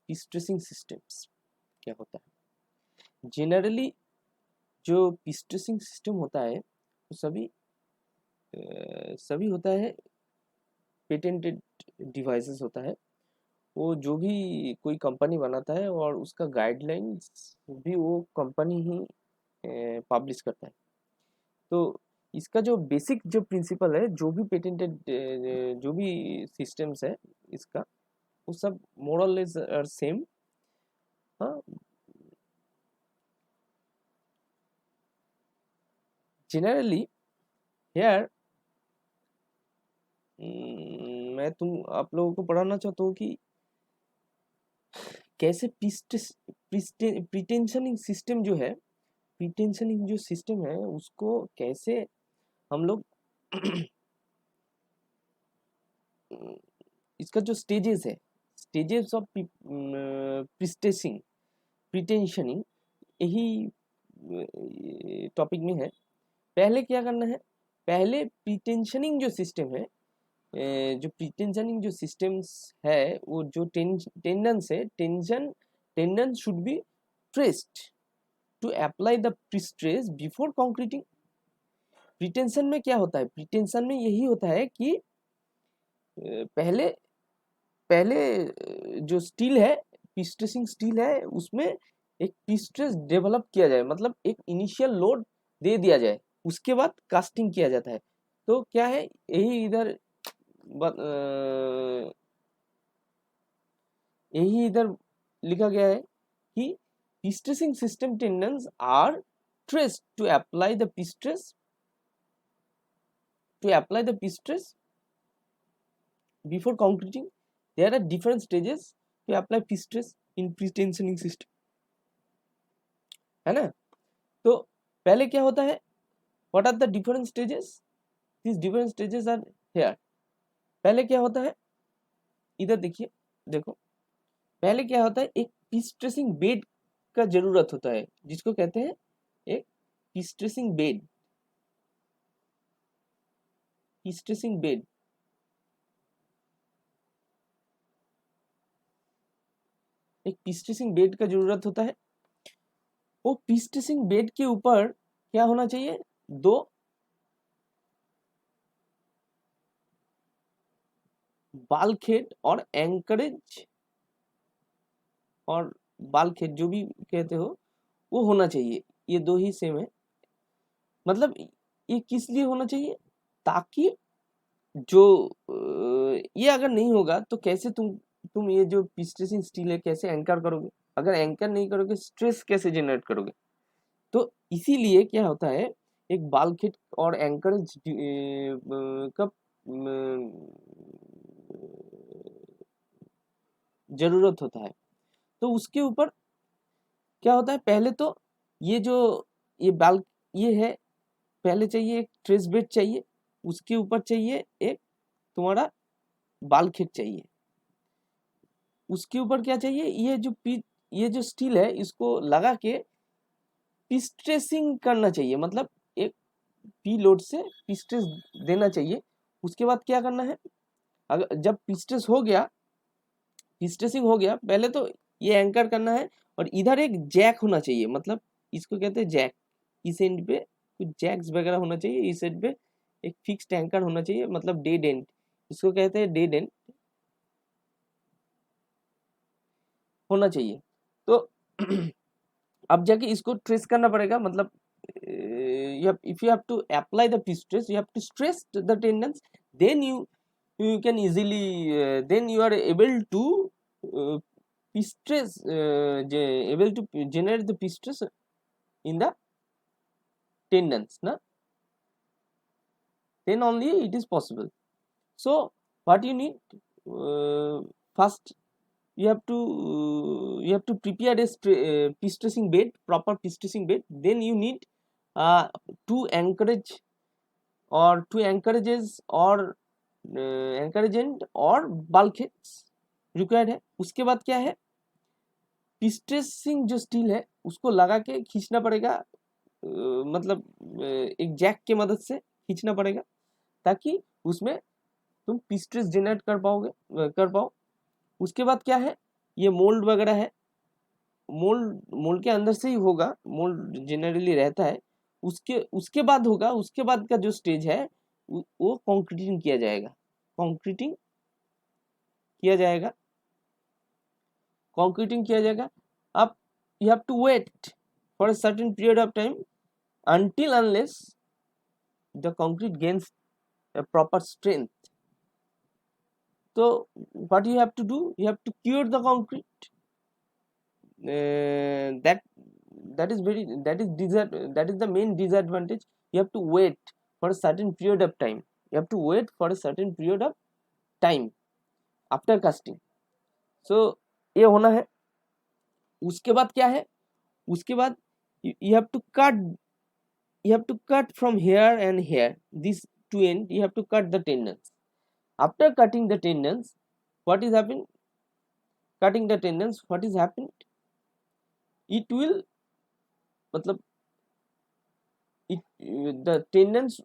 पिस्ट्रेसिंग systems क्या होता है। जनरली जो पिस्ट्रेसिंग सिस्टम होता है वो सभी होता है पेटेंटेड डिवाइसेस होता है। वो जो भी कोई कंपनी बनाता है और उसका गाइडलाइंस भी वो कंपनी ही पब्लिश करता है। तो इसका जो बेसिक जो प्रिंसिपल है, जो भी पेटेंटेड जो भी सिस्टम्स है इसका, वो सब मोरल इज सेम। हाँ, जनरली हेयर मैं आप लोगों को पढ़ाना चाहता हूँ कि कैसे प्रिटेंशनिंग सिस्टम जो है, प्रिटेंशनिंग जो सिस्टम है उसको कैसे हम लोग इसका जो स्टेजेस है, स्टेजेस ऑफ प्रिटेंशनिंग, यही टॉपिक में है। पहले क्या करना है, पहले प्रिटेंशनिंग जो सिस्टम है, जो प्रिटेंशनिंग जो सिस्टम्स है, वो जो टेंडेंस है, tendons should be stressed to apply the prestress before concreting. Pretension में क्या होता है, प्रिटेंशन में यही होता है कि पहले पहले जो स्टील है, प्रीस्ट्रेसिंग स्टील है, उसमें एक प्रीस्ट्रेस डेवलप किया जाए, मतलब एक इनिशियल लोड दे दिया जाए, उसके बाद कास्टिंग किया जाता है। तो क्या है, यही इधर लिखा गया है कि prestressing system tendons are stressed to apply the prestress before concreting. There are different stages to apply pre-stress in pre-tensioning system, है ना। तो पहले क्या होता है, what are the different stages? These different stages are here. पहले क्या होता है, इधर देखिए, देखो पहले क्या होता है, एक pre-stressing बेड का जरूरत होता है, जिसको कहते हैं एक pre-stressing बेड। pre-stressing बेड एक प्रीस्ट्रेसिंग बेड का जरूरत होता है। वो प्रीस्ट्रेसिंग बेड के ऊपर क्या होना चाहिए, दो बालखेट और एंकरेज, और बालखेट जो भी कहते हो वो होना चाहिए। ये दो ही सेम है, मतलब ये किस लिए होना चाहिए, ताकि जो ये अगर नहीं होगा तो कैसे तुम ये जो प्रीस्ट्रेसिंग स्टील है कैसे एंकर करोगे, अगर एंकर नहीं करोगे स्ट्रेस कैसे जनरेट करोगे। तो इसीलिए क्या होता है, एक बालखेट और एंकरेज का जरूरत होता है। तो उसके ऊपर क्या होता है, पहले तो ये जो ये है, पहले चाहिए एक ट्रेस बेड चाहिए, उसके ऊपर चाहिए एक तुम्हारा बालखेट चाहिए, उसके ऊपर क्या चाहिए, ये जो स्टील है इसको लगा के पिस्ट्रेसिंग करना चाहिए, मतलब एक पी लोड से पिस्ट्रेस देना चाहिए। उसके बाद क्या करना है, अगर जब पिस्ट्रेसिंग हो गया, पहले तो ये एंकर करना है, और इधर एक जैक होना चाहिए, मतलब इसको कहते हैं जैक। इस एंड पे कुछ जैक्स वगैरह होना चाहिए, इस एंड पे एक फिक्स्ड एंकर होना चाहिए, मतलब डेड एंड, इसको कहते हैं डेड एंड होना चाहिए। तो अब जाके इसको ट्रेस करना पड़ेगा, मतलब if you have to apply the pre-stress, you have to stress the tendons, then you can easily then you are able to pre-stress able to generate the pre-stress in the tendons, na, then only it is possible. So what you need, first you have to prepare a pre-stressing bed, proper pre-stressing bed, then you need two anchorages or एंकरेजेंट और बाल्कहेड्स required है। उसके बाद क्या है, prestressing जो steel है उसको लगा के खींचना पड़ेगा, मतलब एक जैक के मदद से खींचना पड़ेगा, ताकि उसमें तुम प्रीस्ट्रेस जनरेट कर पाओ। उसके बाद क्या है, ये मोल्ड वगैरह है, मोल्ड के अंदर से ही होगा, मोल्ड जनरली रहता है। उसके बाद होगा, उसके बाद का जो स्टेज है वो कंक्रीटिंग किया जाएगा, कंक्रीटिंग किया जाएगा, कंक्रीटिंग किया जाएगा। अब you have to wait for a certain period of time until unless the concrete gains a proper strength. So what you have to do, you have to cure the concrete. That is the main disadvantage. You have to wait for a certain period of time. You have to wait for a certain period of time after casting. So ये होना है। उसके बाद क्या है, उसके बाद you have to cut from here and here, these two ends, you have to cut the tendons. After cutting the tendons, what is happened? Cutting the tendons, what is happened? It will, matlab, the tendons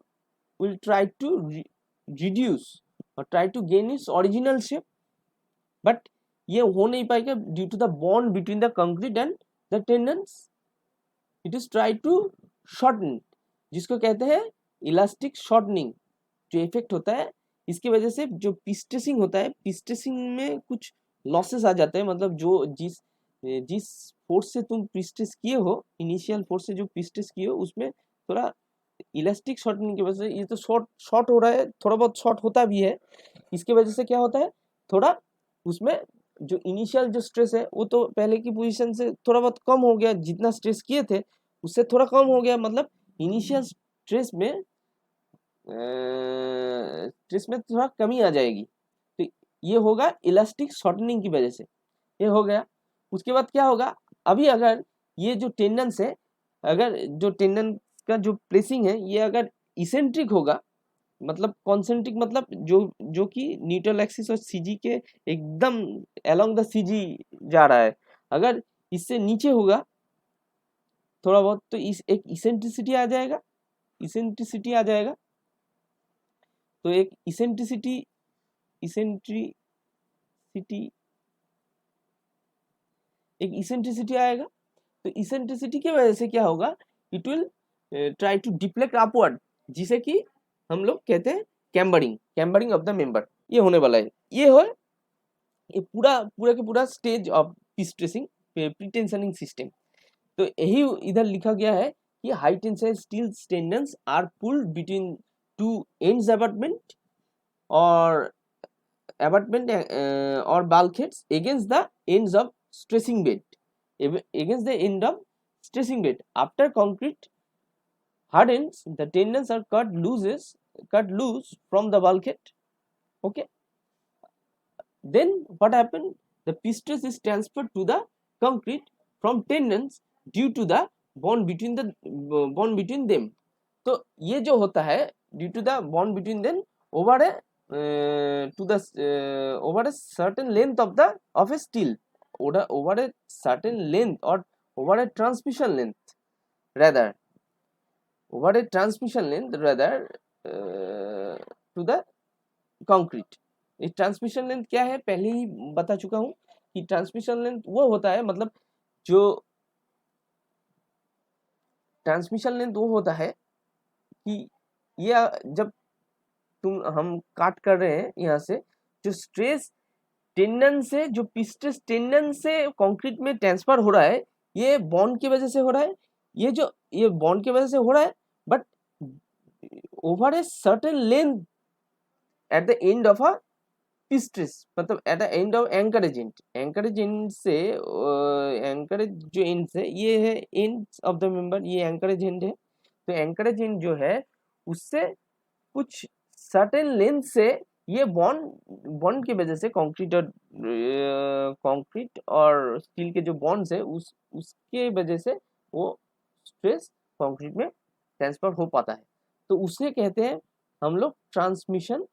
will try to reduce or try to gain its original shape, but ये हो नहीं पाएगा due to the bond between the concrete and the tendons. It is try to shorten, जिसको कहते हैं elastic shortening जो effect होता है। इसकी वजह से जो पिस्टेसिंग होता है, पिस्टेसिंग में कुछ लॉसेस आ जाते हैं, मतलब जो जिस फोर्स से तुम पिस्टेस किए हो, इनिशियल फोर्स से जो पिस्टेस किए हो, उसमें थोड़ा इलास्टिक शॉर्टनिंग की वजह से ये तो शॉर्ट हो रहा है, थोड़ा बहुत शॉर्ट होता भी है। इसकी वजह से क्या होता है, थोड़ा उसमें जो इनिशियल जो स्ट्रेस है वो तो पहले की पोजीशन से थोड़ा बहुत कम हो गया, जितना स्ट्रेस किए थे उससे थोड़ा कम हो गया, मतलब इनिशियल स्ट्रेस में थोड़ा कमी आ जाएगी। तो ये होगा इलास्टिक शॉर्टनिंग की वजह से, ये हो गया। उसके बाद क्या होगा, अभी अगर ये जो टेंडेंस है, अगर जो टेंडेंस का जो प्लेसिंग है ये अगर इसेंट्रिक होगा, मतलब कॉन्सेंट्रिक, मतलब जो कि न्यूट्रल एक्सिस और सीजी के एकदम अलोंग द सीजी जा रहा है, अगर इससे नीचे होगा थोड़ा बहुत, तो एक इसेंट्रिसिटी आ जाएगा, इसेंट्रिसिटी आ जाएगा। तो एक इसेंट्रिसिटी एक इसेंट्रिसिटी आएगा। तो इसेंट्रिसिटी की वजह से क्या होगा, it will try to deflect upward, जिसे कि हम लोग कहते हैं कैम्बरिंग ऑफ द मेंबर। ये होने वाला है, ये हो ये पूरा के पूरा stage of prestressing pretensioning system. तो यही इधर लिखा गया है कि high tensile steel tendons are pulled between two ends abutment और bulkheads against the ends of stressing bed, against the end of stressing bed. After concrete hardens, the tendons are cut loose from the bulkhead. Okay. Then what happened? The pistres is transferred to the concrete from tendons due to the bond between them. तो ये जो होता है due to the bond between them over a certain length of a steel, over a certain length, or over a transmission length rather, to the concrete. ये transmission length क्या है पहले ही बता चुका हूँ कि ट्रांसमिशन लेंथ वो होता है, मतलब जो ट्रांसमिशन लेंथ वो होता है कि ये जब हम काट कर रहे हैं यहाँ से, जो स्ट्रेस टेंडन से, जो पिस्टस टेंडन से कंक्रीट में ट्रांसफर हो रहा है, ये बॉन्ड की वजह से हो रहा है, ये बॉन्ड की वजह से हो रहा है, but over a certain length at the end of a prestress, मतलब at the end of anchorage end से एंकरेज जो एंड से, ये है एंड ऑफ द मेंबर, ये एंकरेज एंड है। तो एंकरेज एंड जो है उससे कुछ सर्टेन लेंथ से ये बॉन्ड की वजह से कंक्रीट और स्टील के जो बॉन्ड्स है उसके वजह से वो स्ट्रेस कंक्रीट में ट्रांसफर हो पाता है। तो उसे कहते हैं हम लोग ट्रांसमिशन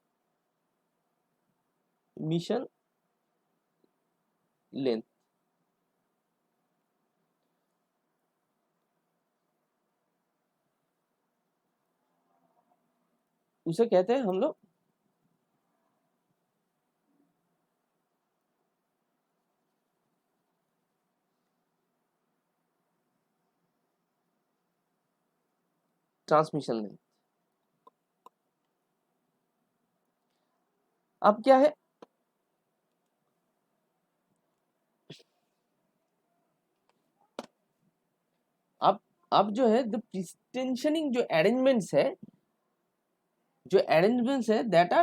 लेंथ। उसे कहते हैं हम लोग ट्रांसमिशन लेंथ। अब क्या है, अब जो है द प्रीटेंशनिंग जो अरेंजमेंट्स है, दैट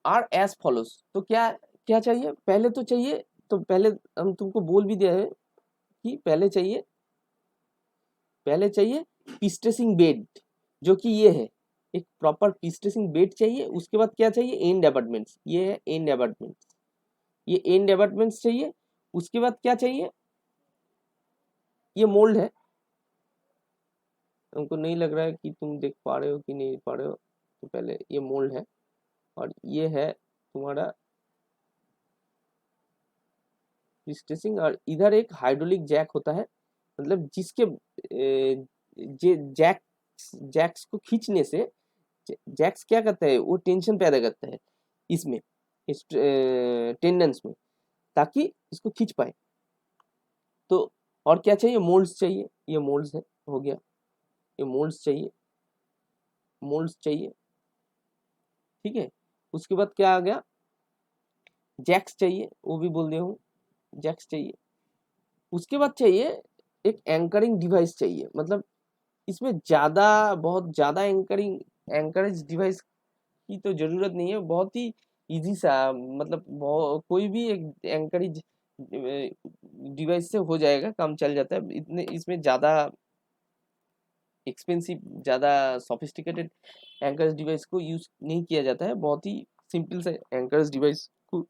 आर एज फॉलोज। तो क्या क्या चाहिए, पहले तो चाहिए, तो पहले हम तुमको बोल भी दिया है कि पहले चाहिए पीस्टेसिंग बेड, जो कि ये है, एक प्रॉपर पीस्टेसिंग बेड चाहिए। उसके बाद क्या चाहिए, एंड अबटमेंट्स, ये है एंड अबटमेंट्स, ये एंड अबटमेंट्स चाहिए। उसके बाद क्या चाहिए, ये मोल्ड है, हमको नहीं लग रहा है कि तुम देख पा रहे हो कि नहीं पा रहे हो, तो पहले ये मोल्ड है, और ये है तुम्हारा पीस्टेसिंग, और इधर एक हाइड्रोलिक जैक होता है, मतलब जिसके जैक्स को खींचने से, जैक्स क्या करता है, वो टेंशन पैदा करता है इसमें, इस टेंडेंस में, ताकि इसको खींच पाए। तो और क्या चाहिए, मोल्ड्स चाहिए, ये मोल्ड्स है, हो गया, ये मोल्ड्स चाहिए, ठीक है। उसके बाद क्या आ गया, जैक्स चाहिए, वो भी बोल दिया हूँ, जैक्स चाहिए। उसके बाद चाहिए एक एंकरिंग डिवाइस चाहिए, मतलब इसमें बहुत ज़्यादा एंकरेज डिवाइस की तो ज़रूरत नहीं है, बहुत ही इजी सा, मतलब कोई भी एक एंकरेज डिवाइस से हो जाएगा, काम चल जाता है। इतने इसमें ज़्यादा एक्सपेंसिव, ज़्यादा सोफिस्टिकेटेड एंकरेज डिवाइस को यूज़ नहीं किया जाता है, बहुत ही सिंपल से एंकरेज डिवाइस को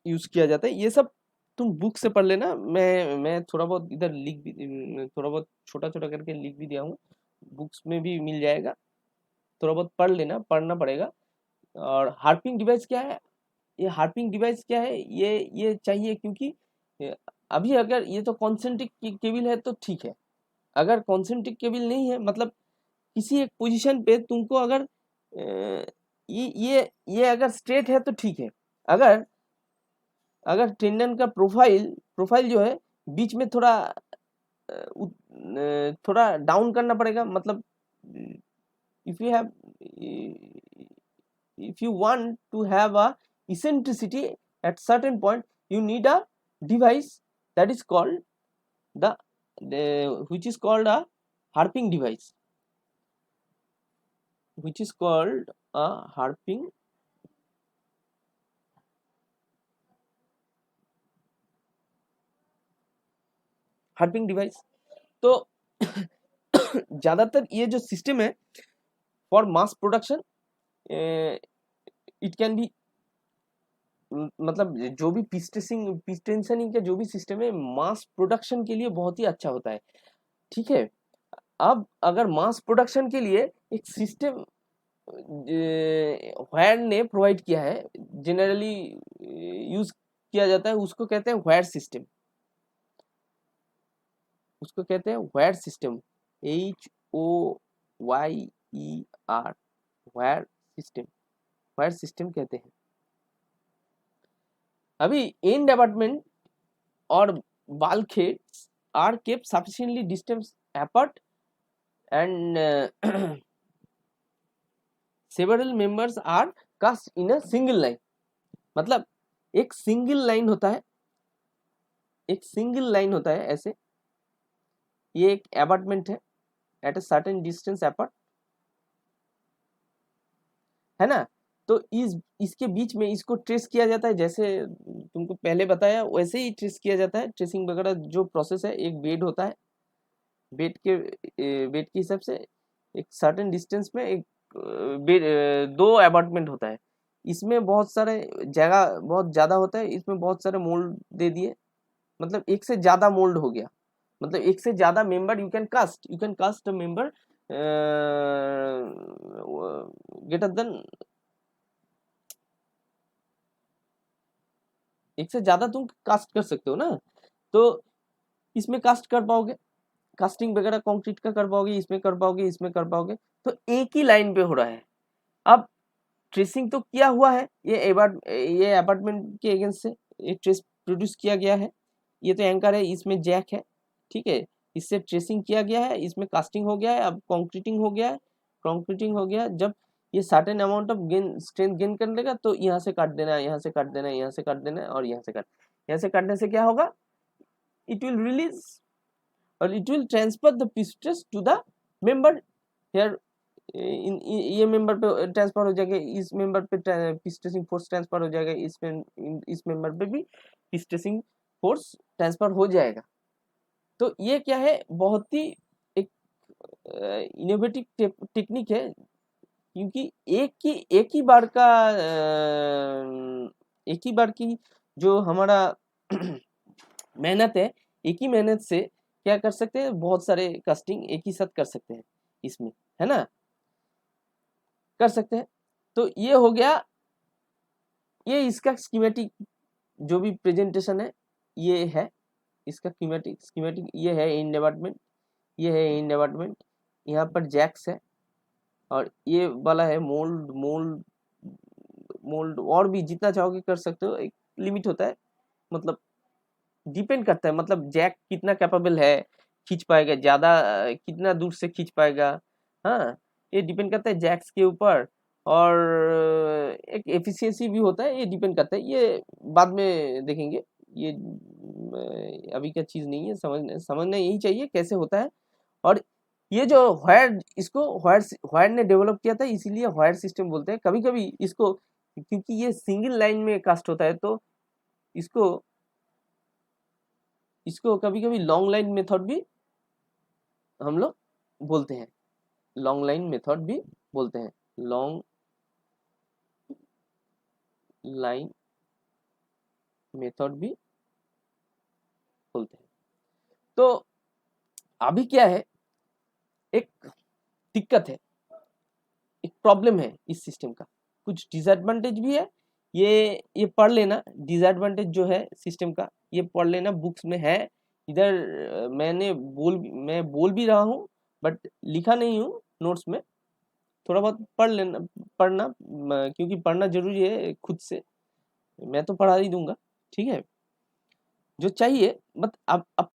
यूज़ किया जाता है। ये सब तुम बुक से पढ़ लेना, मैं थोड़ा बहुत इधर लिख भी, थोड़ा बहुत छोटा छोटा करके लिख भी दिया हूँ, बुक्स में भी मिल जाएगा, थोड़ा बहुत पढ़ लेना, पढ़ना पड़ेगा। और हार्पिंग डिवाइस क्या है, ये चाहिए, क्योंकि अभी अगर ये तो कॉन्सेंट्रिक केबल है तो ठीक है, अगर कॉन्सेंट्रिक केबल नहीं है, मतलब किसी एक पोजीशन पे तुमको अगर ये अगर स्ट्रेट है तो ठीक है, अगर अगर टेंडन का प्रोफाइल जो है बीच में थोड़ा डाउन करना पड़ेगा, मतलब if you have if you want to have a eccentricity at certain point, you need a device that is called which is called a harping device, which is called a harping device। तो ज़्यादातर ये जो system है for mass production, it can be, मतलब जो भी पिस्टेंशनिंग का जो भी सिस्टम है, मास प्रोडक्शन के लिए बहुत ही अच्छा होता है, ठीक है। अब अगर मास प्रोडक्शन के लिए एक सिस्टम वायर ने प्रोवाइड किया है, जनरली यूज किया जाता है, उसको कहते हैं wire system, HOYER, wire system कहते हैं। अभी एंड अबटमेंट और bulkheads are kept sufficiently distance apart, and several members are cast in a single line। मतलब एक सिंगल लाइन होता है ऐसे, ये एक अबटमेंट है at a certain distance apart, है ना। तो इसके बीच में इसको ट्रेस किया जाता है, जैसे तुमको पहले बताया वैसे ही ट्रेस किया जाता है, ट्रेसिंग वगैरह जो प्रोसेस है। एक बेड होता है, बेड के हिसाब से एक सर्टेन डिस्टेंस में एक बेड, दो अपार्टमेंट होता है। इसमें बहुत सारे जगह बहुत ज़्यादा होता है, इसमें बहुत सारे मोल्ड दे दिए, मतलब एक से ज़्यादा मोल्ड हो गया, मतलब एक से ज़्यादा member you can cast a member greater than, एक से ज़्यादा तुम कास्ट कर सकते हो ना। तो इसमें कास्ट कर पाओगे, कास्टिंग वगैरह कंक्रीट का कर पाओगे, इसमें कर पाओगे, इसमें कर पाओगे, तो एक ही लाइन पे हो रहा है। अब ट्रेसिंग तो किया हुआ है, ये अपार्टमेंट के अगेंस्ट से ये ट्रेस प्रोड्यूस किया गया है, ये तो एंकर है, इसमें जैक है, ठीक है। इससे ट्रेसिंग किया गया है, इसमें कास्टिंग हो गया है, अब कॉन्क्रीटिंग हो गया है। कॉन्क्रीटिंग हो गया, जब ये certain amount of gain strength gain कर लेगा तो यहाँ से काट देना है, यहाँ से काट देना है, यहाँ से काट देना है और यहाँ से काटने से क्या होगा, इट विल रिलीज और it will transfer the prestress to the member here. ये मेंबर पे ट्रांसफर हो जाएगा, इस मेंबर पे पिस्टसिंग फोर्स ट्रांसफर हो जाएगा, इस मेंबर पे भी पिस्टसिंग फोर्स ट्रांसफर हो जाएगा। तो ये क्या है, बहुत ही एक इनोवेटिव टेक्निक है, क्योंकि एक ही बार का एक ही बार की जो हमारा मेहनत है, एक ही मेहनत से क्या कर सकते हैं, बहुत सारे कास्टिंग एक ही साथ कर सकते हैं इसमें, है ना, कर सकते हैं। तो ये हो गया, ये इसका स्कीमेटिक जो भी प्रेजेंटेशन है ये है इसका स्कीमेटिक ये है इन डिपार्टमेंट, ये है इन डिपार्टमेंट, यहाँ पर जैक्स है और ये वाला है मोल्ड और भी जितना चाहोगे कर सकते हो, एक लिमिट होता है, मतलब डिपेंड करता है, मतलब जैक कितना कैपेबल है, खींच पाएगा ज़्यादा, कितना दूर से खींच पाएगा, हाँ ये डिपेंड करता है जैक्स के ऊपर। और एक एफिशिएंसी भी होता है, ये डिपेंड करता है, ये बाद में देखेंगे, ये अभी का चीज़ नहीं है, समझना यही चाहिए कैसे होता है। और ये जो वायर ने डेवलप किया था, इसीलिए वायर सिस्टम बोलते हैं। कभी कभी इसको, क्योंकि ये सिंगल लाइन में कास्ट होता है, तो इसको कभी कभी लॉन्ग लाइन मेथड भी हम लोग बोलते हैं, लॉन्ग लाइन मेथड भी बोलते हैं, लॉन्ग लाइन मेथड भी बोलते हैं। तो अभी क्या है, एक दिक्कत है, एक प्रॉब्लम है इस सिस्टम का, कुछ डिसएडवांटेज भी है, ये पढ़ लेना, डिसएडवांटेज जो है सिस्टम का ये पढ़ लेना, बुक्स में है। इधर मैं बोल भी रहा हूँ बट लिखा नहीं हूँ नोट्स में, थोड़ा बहुत पढ़ना क्योंकि पढ़ना जरूरी है खुद से, मैं तो पढ़ा ही दूंगा, ठीक है, जो चाहिए बट अब